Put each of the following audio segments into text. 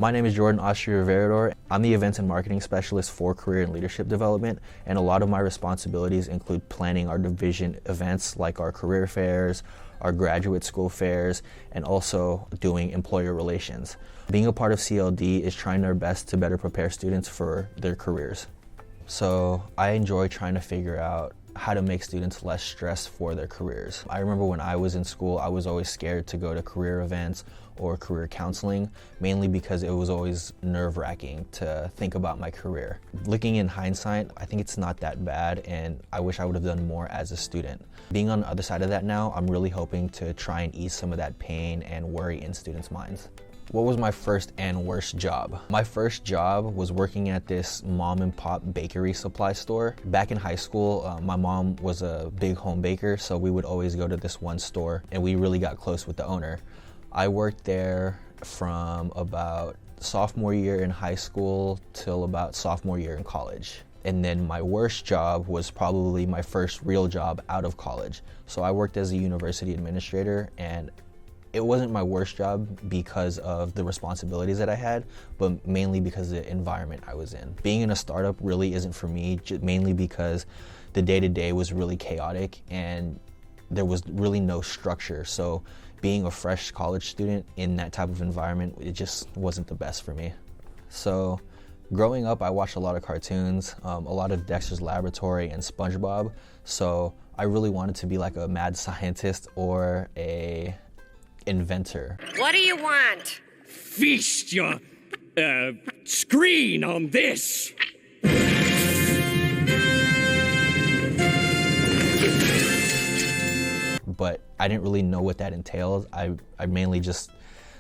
My name is Jordan Austria Verador. I'm the events and marketing specialist for career and leadership development, and a lot of my responsibilities include planning our division events like our career fairs, our graduate school fairs, and also doing employer relations. Being a part of CLD is trying our best to better prepare students for their careers. So I enjoy trying to figure out how to make students less stressed for their careers. I remember when I was in school, I was always scared to go to career events or career counseling, mainly because it was always nerve-wracking to think about my career. Looking in hindsight, I think it's not that bad, and I wish I would have done more as a student. Being on the other side of that now, I'm really hoping to try and ease some of that pain and worry in students' minds. What was my first and worst job? My first job was working at this mom and pop bakery supply store. Back in high school, my mom was a big home baker, so we would always go to this one store and we really got close with the owner. I worked there from about sophomore year in high school till about sophomore year in college. And then my worst job was probably my first real job out of college. So I worked as a university administrator, and it wasn't my worst job because of the responsibilities that I had, but mainly because of the environment I was in. Being in a startup really isn't for me, mainly because the day-to-day was really chaotic and there was really no structure. So being a fresh college student in that type of environment, it just wasn't the best for me. So growing up, I watched a lot of cartoons, a lot of Dexter's Laboratory and SpongeBob. So I really wanted to be like a mad scientist or a inventor. What do you want? Feast your screen on this. But I didn't really know what that entailed. I mainly just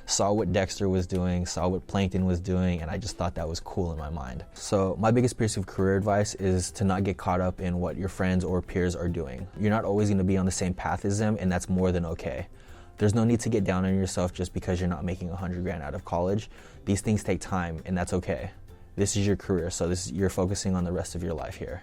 saw what Dexter was doing, saw what Plankton was doing, and I just thought that was cool in my mind. So my biggest piece of career advice is to not get caught up in what your friends or peers are doing. You're not always gonna be on the same path as them, and that's more than okay. There's no need to get down on yourself just because you're not making 100 grand out of college. These things take time, and that's okay. This is your career, so you're focusing on the rest of your life here.